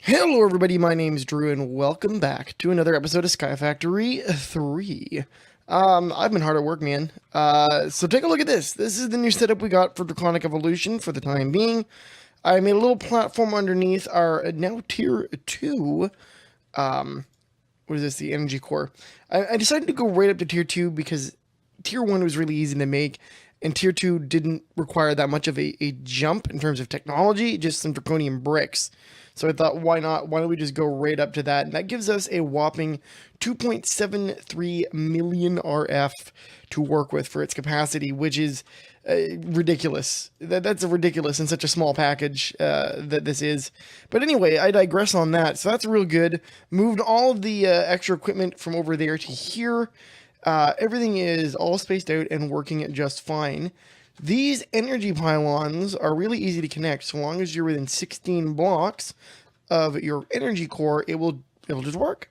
Hello everybody, my name's Drew and welcome back to another episode of Sky Factory 3. I've been hard at work, man. So take a look at this. This is the new setup we got for Draconic Evolution for the time being. I made a little platform underneath our now tier 2, what is this, the energy core. I decided to go right up to tier 2 because tier 1 was really easy to make, and tier 2 didn't require that much of a jump in terms of technology, just some draconium bricks. So I thought, why not? Why don't we just go right up to that? And that gives us a whopping 2.73 million RF to work with for its capacity, which is ridiculous. That's ridiculous in such a small package that this is. But anyway, I digress on that. So that's real good. Moved all of the extra equipment from over there to here. Everything is all spaced out and working just fine. These energy pylons are really easy to connect. So long as you're within 16 blocks of your energy core, it'll just work.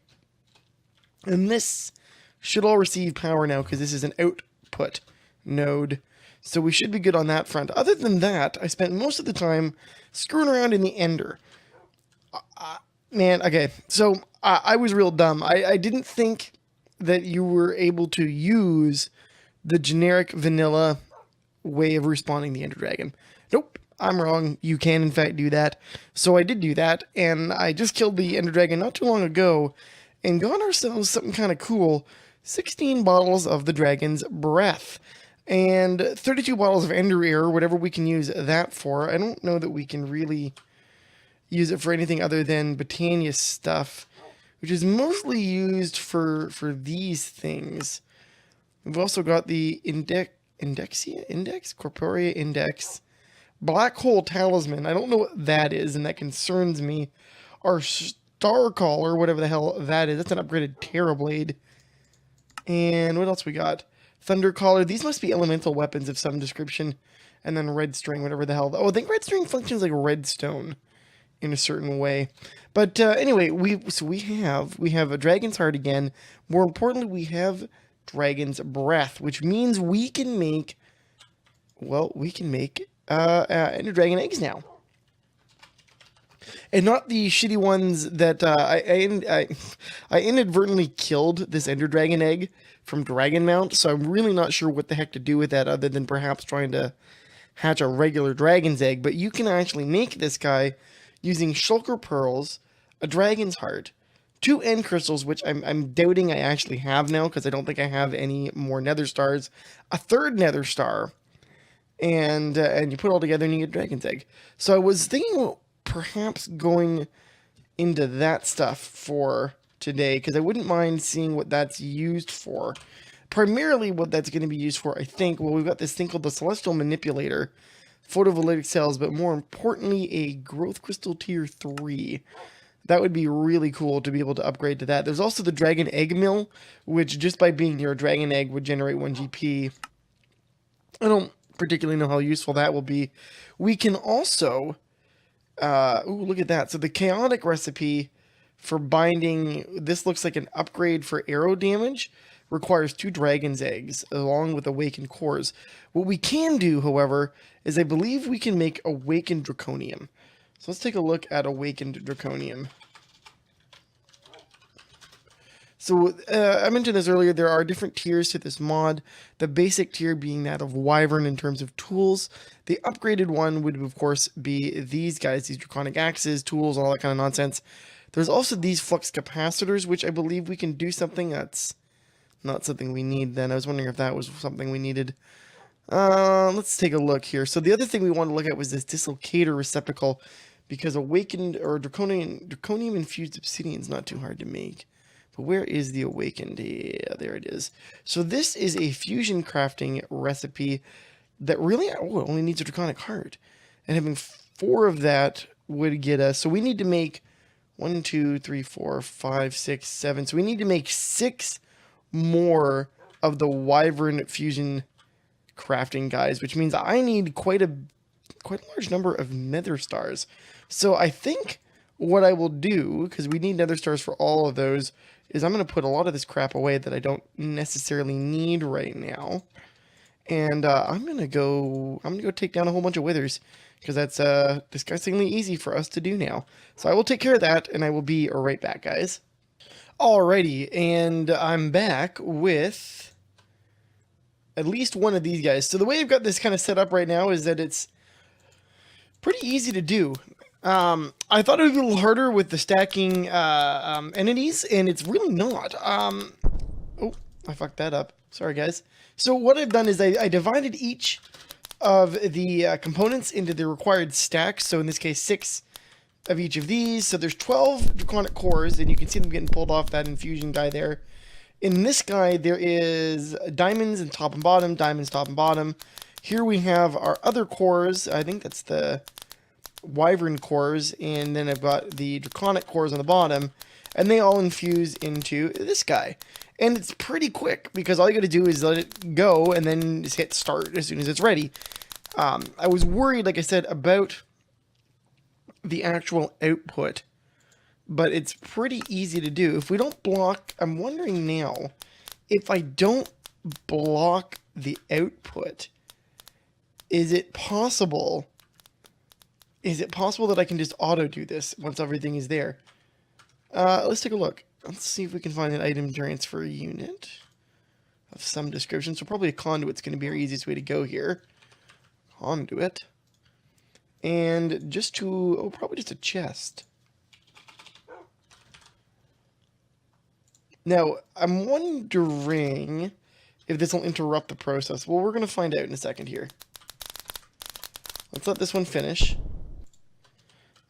And this should all receive power now because this is an output node. So we should be good on that front. Other than that, I spent most of the time screwing around in the Ender. Man, okay, so I was real dumb. I didn't think that you were able to use the generic vanilla way of respawning the Ender Dragon. Nope, I'm wrong. You can in fact do that. So I did do that, and I just killed the Ender Dragon not too long ago, and got ourselves something kind of cool. 16 bottles of the Dragon's Breath, and 32 bottles of Ender Air, whatever we can use that for. I don't know that we can really use it for anything other than Botania stuff, which is mostly used for these things. We've also got the Corporea Index, Black Hole Talisman. I don't know what that is, and that concerns me. Our Star Caller, whatever the hell that is, that's an upgraded Terrorblade. And what else we got? Thunder Caller. These must be elemental weapons of some description. And then Red String, whatever the hell. Oh, I think Red String functions like redstone in a certain way. But anyway, we have a Dragon's Heart again. More importantly, we have Dragon's Breath, which means we can make, well, Ender Dragon eggs now. And not the shitty ones that I inadvertently killed this Ender Dragon egg from Dragon Mount, so I'm really not sure what the heck to do with that other than perhaps trying to hatch a regular dragon's egg. But you can actually make this guy using Shulker Pearls, a Dragon's Heart, 2 End Crystals, which I'm doubting I actually have now because I don't think I have any more Nether Stars, a 3rd Nether Star, and you put it all together and you get Dragon's Egg. So I was thinking about perhaps going into that stuff for today because I wouldn't mind seeing what that's used for. Primarily what that's going to be used for, I think, well, we've got this thing called the Celestial Manipulator, photovoltaic cells, but more importantly, a Growth Crystal Tier 3. That would be really cool to be able to upgrade to that. There's also the Dragon Egg Mill, which just by being near a Dragon Egg would generate 1 GP. I don't particularly know how useful that will be. We can also, ooh, look at that. So the Chaotic recipe for binding, this looks like an upgrade for arrow damage, requires 2 Dragon's Eggs along with Awakened Cores. What we can do, however, is I believe we can make Awakened Draconium. So let's take a look at Awakened Draconium. So I mentioned this earlier, there are different tiers to this mod. The basic tier being that of Wyvern in terms of tools. The upgraded one would of course be these guys, these Draconic Axes, tools, all that kind of nonsense. There's also these Flux Capacitors, which I believe we can do something that's not something we need then. I was wondering if that was something we needed. Let's take a look here. So the other thing we wanted to look at was this Dislocator Receptacle, because Awakened or Draconium Infused Obsidian is not too hard to make. But where is the Awakened? Yeah, there it is. So this is a fusion crafting recipe that really only needs a Draconic Heart. And having 4 of that would get us, so we need to make 1, 2, 3, 4, 5, 6, 7. So we need to make 6 more of the Wyvern fusion crafting guys, which means I need quite a large number of Nether Stars. So I think what I will do, because we need Nether Stars for all of those, is I'm going to put a lot of this crap away that I don't necessarily need right now. And I'm going to go take down a whole bunch of withers, because that's disgustingly easy for us to do now. So I will take care of that, and I will be right back, guys. Alrighty, and I'm back with at least one of these guys. So the way I've got this kind of set up right now is that it's pretty easy to do. I thought it would be a little harder with the stacking entities, and it's really not. Oh, I fucked that up. Sorry, guys. So what I've done is I divided each of the components into the required stacks. So in this case, 6 of each of these. So there's 12 draconic cores, and you can see them getting pulled off that infusion guy there. In this guy, there is diamonds in top and bottom, diamonds top and bottom. Here we have our other cores. I think that's the wyvern cores, and then I've got the draconic cores on the bottom, and they all infuse into this guy. And it's pretty quick, because all you got to do is let it go, and then just hit start as soon as it's ready. I was worried, like I said, about the actual output, but it's pretty easy to do. If we don't block, I'm wondering now, if I don't block the output, is it possible that I can just auto do this once everything is there? Let's take a look. Let's see if we can find an item transfer unit of some description. So probably a conduit's going to be our easiest way to go here. Conduit. And just to, probably just a chest. Now, I'm wondering if this will interrupt the process. Well, we're going to find out in a second here. Let's let this one finish.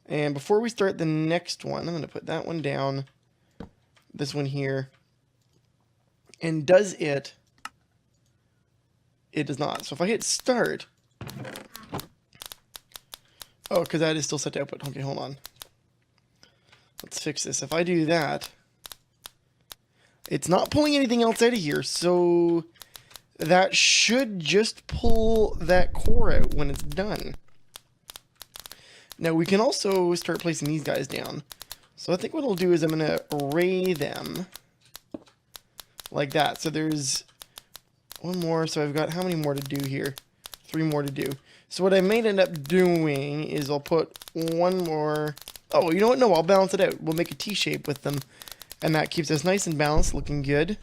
And before we start the next one, I'm going to put that one down. This one here. And does it? It does not. So if I hit start. Oh, because that is still set to output. Okay, hold on. Let's fix this. If I do that, it's not pulling anything else out of here. So that should just pull that core out when it's done. Now we can also start placing these guys down. So I think what I'll do is I'm going to array them like that. So there's one more. So I've got how many more to do here? 3 more to do. So what I might end up doing is I'll put one more. Oh, you know what? No, I'll balance it out. We'll make a T-shape with them. And that keeps us nice and balanced, looking good.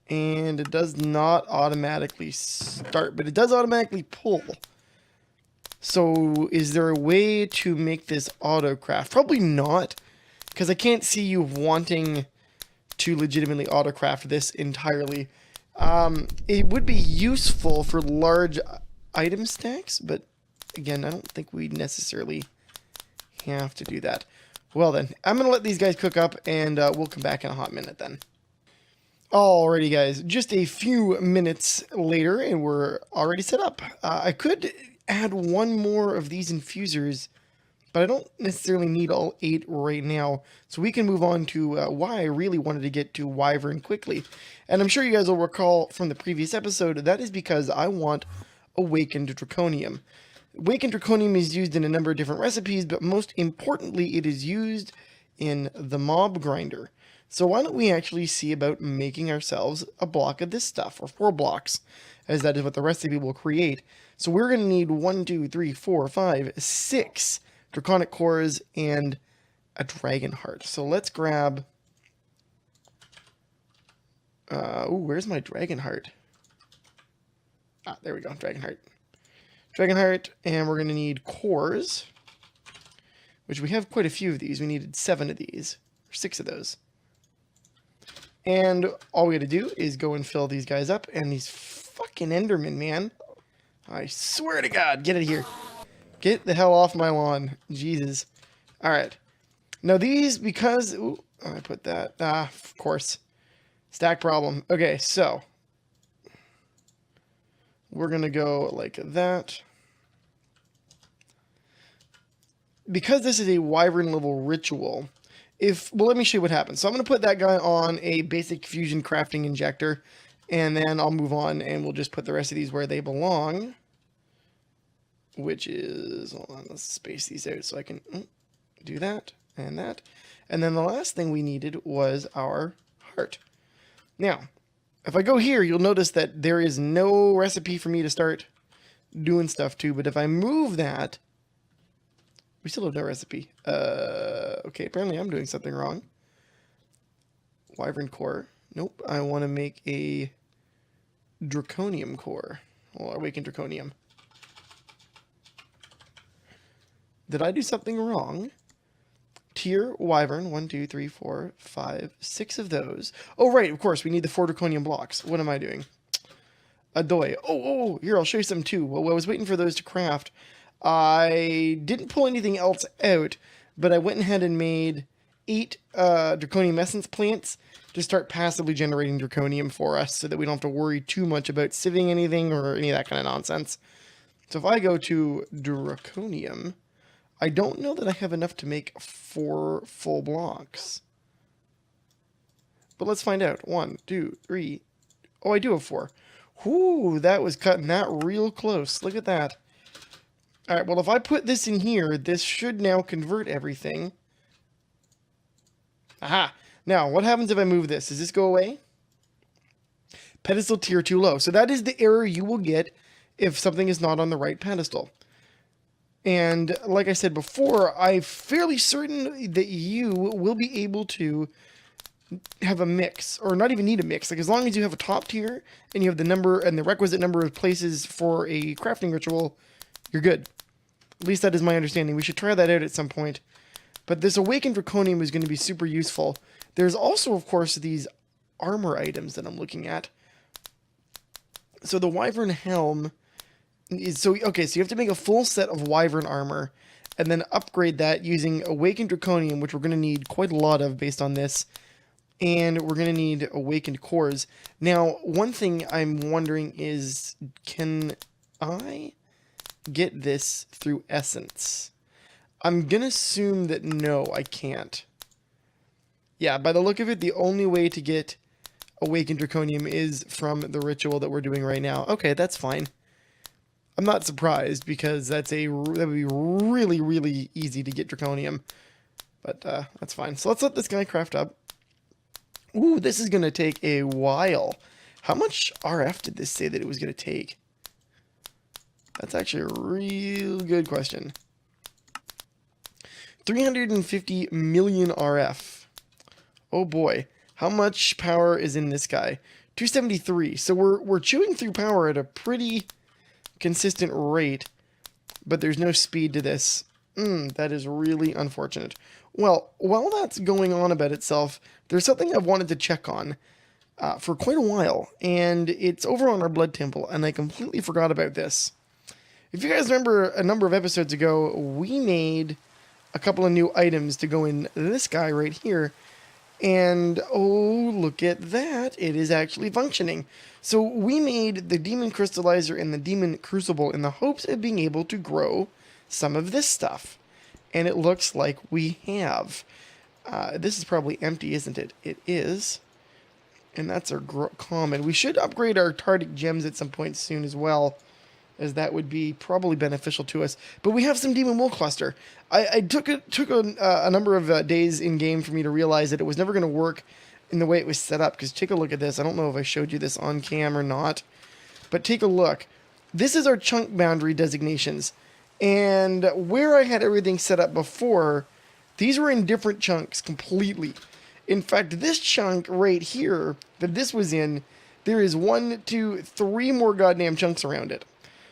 And it does not automatically start, but it does automatically pull. So is there a way to make this auto-craft? Probably not, because I can't see you wanting to legitimately auto-craft this entirely. It would be useful for large item stacks, but again, I don't think we necessarily have to do that. Well then, I'm going to let these guys cook up, and we'll come back in a hot minute then. Alrighty guys, just a few minutes later, and we're already set up. I could add one more of these infusers, but I don't necessarily need all 8 right now, so we can move on to why I really wanted to get to wyvern quickly. And I'm sure you guys will recall from the previous episode, that is because I want awakened draconium. Awakened draconium is used in a number of different recipes, but most importantly, it is used in the mob grinder. So why don't we actually see about making ourselves a block of this stuff, or 4 blocks, as that is what the recipe will create. So we're going to need 1, 2, 3, 4, 5, 6 draconic cores and a dragon heart. So let's grab... where's my dragon heart? Ah, there we go, dragon heart. Dragon heart, and we're going to need cores, which we have quite a few of these. We needed 7 of these, or 6 of those. And all we got to do is go and fill these guys up, and these fucking Endermen, man. I swear to God, get it here. Get the hell off my lawn. Jesus. Alright. Now these, because... Ooh, I put that... of course. Stack problem. Okay, so... we're going to go like that. Because this is a wyvern level ritual... well, let me show you what happens. So I'm going to put that guy on a basic fusion crafting injector, and then I'll move on, and we'll just put the rest of these where they belong, which is, hold on, let's space these out so I can do that, and that. And then the last thing we needed was our heart. Now, if I go here, you'll notice that there is no recipe for me to start doing stuff too. But if I move that, we still have no recipe. Okay, apparently I'm doing something wrong. Wyvern core. Nope, I want to make a draconium core. Well, awakened draconium. Did I do something wrong? Tier wyvern, 1, 2, 3, 4, 5, 6 of those. Oh, right, of course, we need the 4 draconium blocks. What am I doing? Adoy. Oh, here, I'll show you some too. While I was waiting for those to craft, I didn't pull anything else out, but I went ahead and made 8 draconium essence plants to start passively generating draconium for us so that we don't have to worry too much about sieving anything or any of that kind of nonsense. So if I go to draconium, I don't know that I have enough to make 4 full blocks. But let's find out. 1, 2, 3. Oh, I do have 4. Whoo, that was cutting that real close. Look at that. All right, well, if I put this in here, this should now convert everything. Aha! Now, what happens if I move this? Does this go away? Pedestal tier too low. So that is the error you will get if something is not on the right pedestal. And like I said before, I'm fairly certain that you will be able to have a mix, or not even need a mix. Like, as long as you have a top tier and you have the number and the requisite number of places for a crafting ritual, you're good. At least that is my understanding. We should try that out at some point. But this awakened draconium is going to be super useful. There's also, of course, these armor items that I'm looking at. So the wyvern helm is okay, so you have to make a full set of wyvern armor and then upgrade that using awakened draconium, which we're going to need quite a lot of based on this. And we're going to need awakened cores. Now, one thing I'm wondering is, can I get this through essence? I'm going to assume that no, I can't. Yeah, by the look of it, the only way to get awakened draconium is from the ritual that we're doing right now. Okay, that's fine. I'm not surprised, because that would be really, really easy to get draconium. But that's fine. So let's let this guy craft up. Ooh, this is going to take a while. How much RF did this say that it was going to take? That's actually a real good question. 350 million RF. Oh boy. How much power is in this guy? 273. So we're chewing through power at a pretty consistent rate, but there's no speed to this. That is really unfortunate. Well, while that's going on about itself, there's something I've wanted to check on for quite a while, and it's over on our blood temple, and I completely forgot about this. If you guys remember, a number of episodes ago, we made a couple of new items to go in this guy right here, and oh, look at that, it is actually functioning. So we made the Demon Crystallizer and the Demon Crucible in the hopes of being able to grow some of this stuff. And it looks like we have. This is probably empty, isn't it? It is. And that's our common. We should upgrade our Tardic gems at some point soon as well, as that would be probably beneficial to us. But we have some Demon Wool Cluster. I took a number of days in game for me to realize that it was never going to work in the way it was set up. Because take a look at this. I don't know if I showed you this on cam or not. But take a look. This is our chunk boundary designations. And where I had everything set up before, these were in different chunks completely. In fact, this chunk right here that this was in, there is 1, 2, 3 more goddamn chunks around it.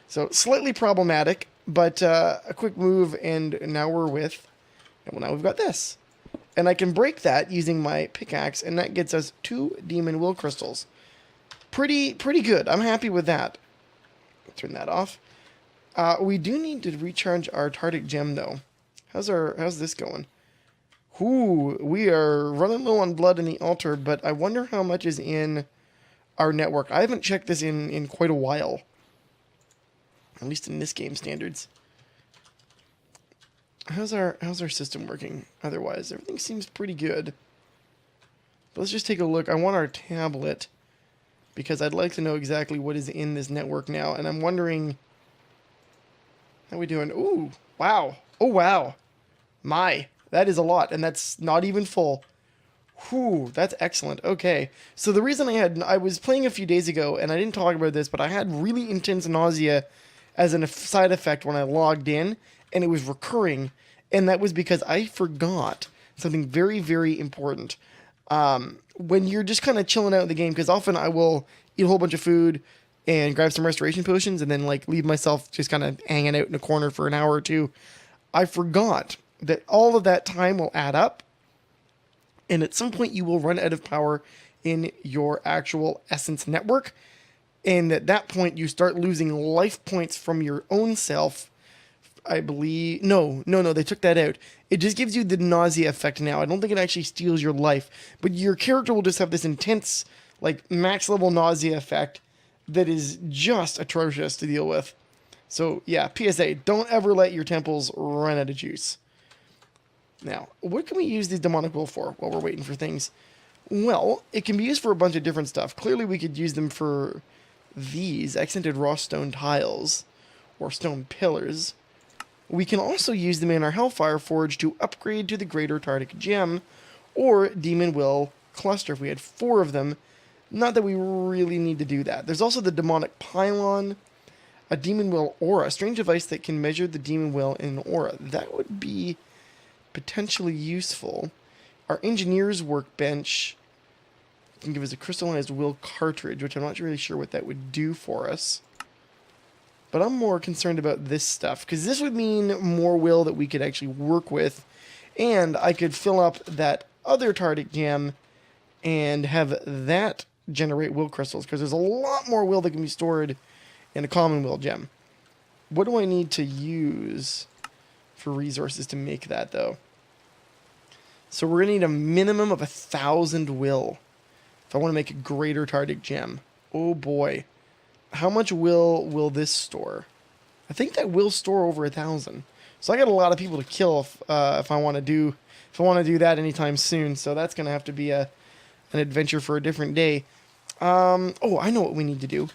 So slightly problematic, but a quick move, and now we're with, well, now we've got this. And I can break that using my pickaxe, and that gets us 2 Demon Will Crystals. Pretty good. I'm happy with that. Turn that off. We do need to recharge our Tardic gem, though. How's this going? Ooh, we are running low on blood in the altar, but I wonder how much is in our network. I haven't checked this in quite a while. At least in this game standards. How's our system working otherwise? Everything seems pretty good. But let's just take a look. I want our tablet, because I'd like to know exactly what is in this network now, and I'm wondering, how we doing? Ooh, wow. Oh, wow. My, that is a lot, and that's not even full. Whew, that's excellent. Okay, so the reason I was playing a few days ago, and I didn't talk about this, but I had really intense nausea as a side effect when I logged in, and it was recurring, and that was because I forgot something very, very important. When you're just kind of chilling out in the game, because often I will eat a whole bunch of food and grab some restoration potions and then like leave myself just kind of hanging out in a corner for an hour or two. I forgot that all of that time will add up, and at some point you will run out of power in your actual Essence network, and at that point you start losing life points from your own self. I believe no, they took that out. It just gives you the nausea effect now. I don't think it actually steals your life, but your character will just have this intense, like, max level nausea effect that is just atrocious to deal with. So yeah, PSA, don't ever let your temples run out of juice. Now, what can we use these demonic will for while we're waiting for things? Well, it can be used for a bunch of different stuff. Clearly we could use them for these accented raw stone tiles or stone pillars. We can also use them in our Hellfire Forge to upgrade to the Greater Tardic Gem or Demon Will Cluster if we had 4 of them. Not that we really need to do that. There's also the Demonic Pylon, a Demon Will Aura, a strange device that can measure the Demon Will in an aura. That would be potentially useful. Our Engineer's Workbench can give us a crystallized will cartridge, which I'm not really sure what that would do for us. But I'm more concerned about this stuff, because this would mean more will that we could actually work with, and I could fill up that other Tardic Gem and have that generate will crystals, because there's a lot more will that can be stored in a common will gem. What do I need to use for resources to make that, though? So we're going to need a minimum of 1,000 will if I want to make a Greater Tardic Gem. Oh boy. How much will this store? I think that will store over 1,000. So I got a lot of people to kill if I want to do that anytime soon. So that's gonna have to be an adventure for a different day. Oh, I know what we need to do.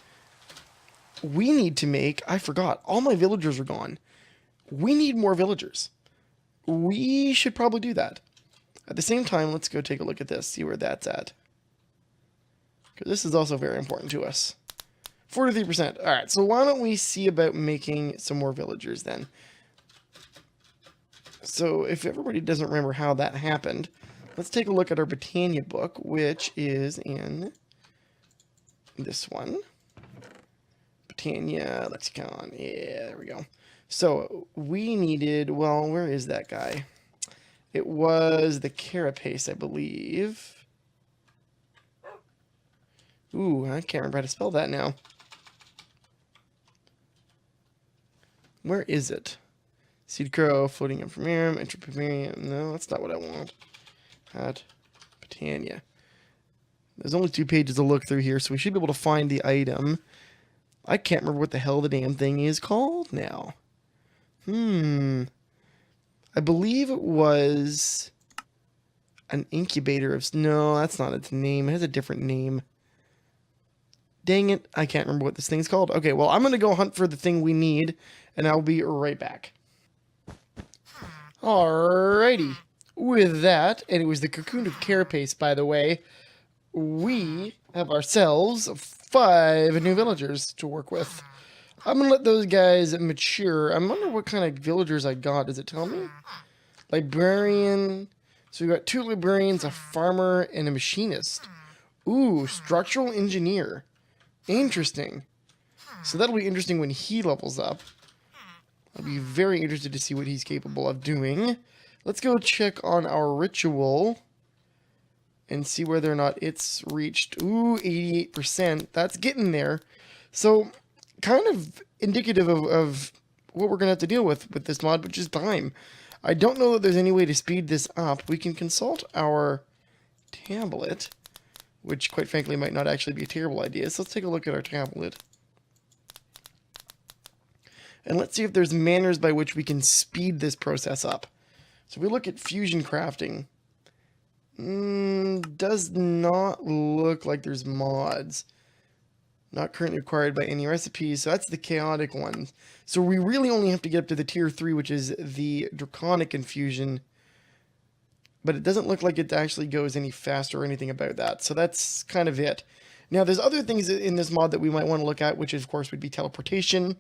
We need to make. I forgot. All my villagers are gone. We need more villagers. We should probably do that. At the same time, let's go take a look at this. See where that's at. Because this is also very important to us. 43%. Alright, so why don't we see about making some more villagers then? So, if everybody doesn't remember how that happened, let's take a look at our Britannia book, which is in this one. Britannia Lexicon. Yeah, there we go. So, we needed, well, where is that guy? It was the carapace, I believe. Ooh, I can't remember how to spell that now. Where is it? Seed crow, floating infirmarium, entropymerium. No, that's not what I want. Hat, Britannia. There's only 2 pages to look through here, so we should be able to find the item. I can't remember what the hell the damn thing is called now. I believe it was an incubator of... No, that's not its name. It has a different name. Dang it, I can't remember what this thing's called. Okay, well, I'm going to go hunt for the thing we need, and I'll be right back. Alrighty. With that, and it was the Cocoon of Carapace, by the way, we have ourselves 5 new villagers to work with. I'm going to let those guys mature. I wonder what kind of villagers I got. Does it tell me? Librarian. So we got 2 librarians, a farmer, and a machinist. Ooh, structural engineer. Interesting. So that'll be interesting when he levels up. I'll be very interested to see what he's capable of doing. Let's go check on our ritual and see whether or not it's reached. Ooh, 88%. That's getting there. So, kind of indicative of what we're going to have to deal with this mod, which is time. I don't know that there's any way to speed this up. We can consult our tablet, which, quite frankly, might not actually be a terrible idea. So let's take a look at our tablet. And let's see if there's manners by which we can speed this process up. So if we look at fusion crafting, does not look like there's mods. Not currently required by any recipes, so that's the chaotic one. So we really only have to get up to the tier 3, which is the draconic infusion. But it doesn't look like it actually goes any faster or anything about that. So that's kind of it. Now, there's other things in this mod that we might want to look at, which of course would be teleportation.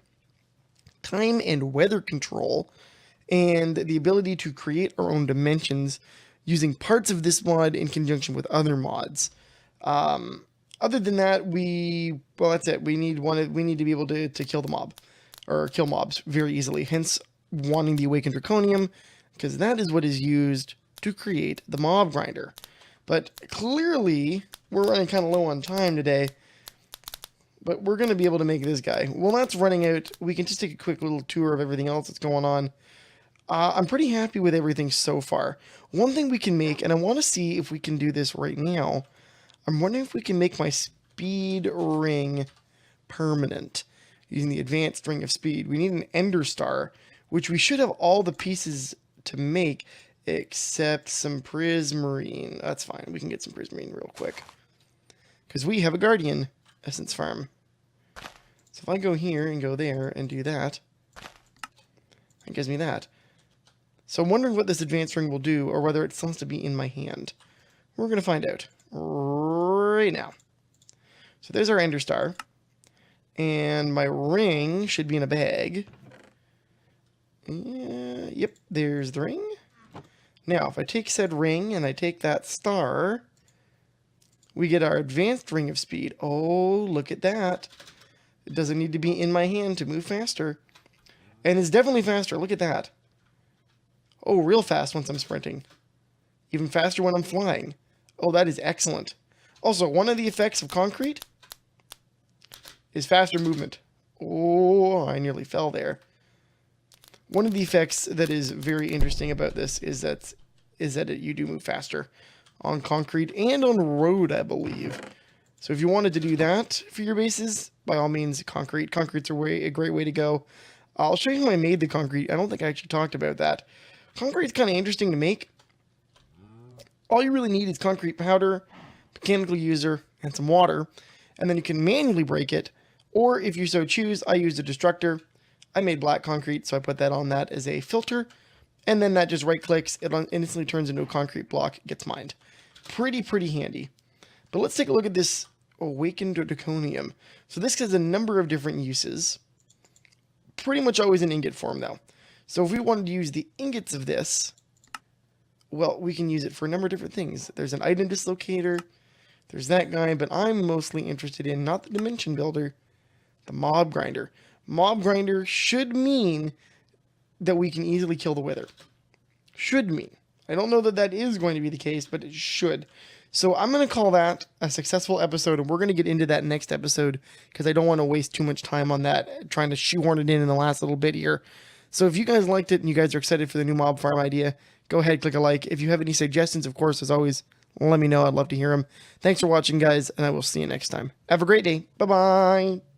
time and weather control, and the ability to create our own dimensions using parts of this mod in conjunction with other mods. Other than that, well, that's it. We need to be able to kill the mob, or kill mobs very easily. Hence, wanting the Awakened Draconium, because that is what is used to create the mob grinder. But clearly, we're running kind of low on time today. But we're going to be able to make this guy. Well, that's running out. We can just take a quick little tour of everything else that's going on. I'm pretty happy with everything so far. One thing we can make, and I want to see if we can do this right now. I'm wondering if we can make my speed ring permanent using the advanced ring of speed. We need an ender star, which we should have all the pieces to make except some prismarine. That's fine. We can get some prismarine real quick because we have a guardian essence farm. So if I go here and go there and do that, it gives me that. So I'm wondering what this advanced ring will do, or whether it still has to be in my hand. We're going to find out right now. So there's our ender star. And my ring should be in a bag. Yep, there's the ring. Now, if I take said ring and I take that star, we get our advanced ring of speed. Oh, look at that. It doesn't need to be in my hand to move faster. And it's definitely faster. Look at that. Oh, real fast once I'm sprinting. Even faster when I'm flying. Oh, that is excellent. Also, one of the effects of concrete is faster movement. Oh, I nearly fell there. One of the effects that is very interesting about this is that you do move faster on concrete and on road, I believe. So if you wanted to do that for your bases, by all means, concrete. Concrete's a great way to go. I'll show you how I made the concrete. I don't think I actually talked about that. Concrete's kind of interesting to make. All you really need is concrete powder, mechanical user, and some water. And then you can manually break it. Or if you so choose, I used a destructor. I made black concrete, so I put that on that as a filter. And then that just right clicks, it instantly turns into a concrete block, gets mined. Pretty handy. But let's take a look at this Awakened Draconium. So this has a number of different uses. Pretty much always in ingot form, though. So if we wanted to use the ingots of this, well, we can use it for a number of different things. There's an item dislocator, there's that guy, but I'm mostly interested in, not the dimension builder, the mob grinder. Mob grinder should mean that we can easily kill the wither. Should mean. I don't know that that is going to be the case, but it should. So I'm going to call that a successful episode, and we're going to get into that next episode because I don't want to waste too much time on that, trying to shoehorn it in the last little bit here. So if you guys liked it and you guys are excited for the new mob farm idea, go ahead, click a like. If you have any suggestions, of course, as always, let me know. I'd love to hear them. Thanks for watching, guys, and I will see you next time. Have a great day. Bye-bye.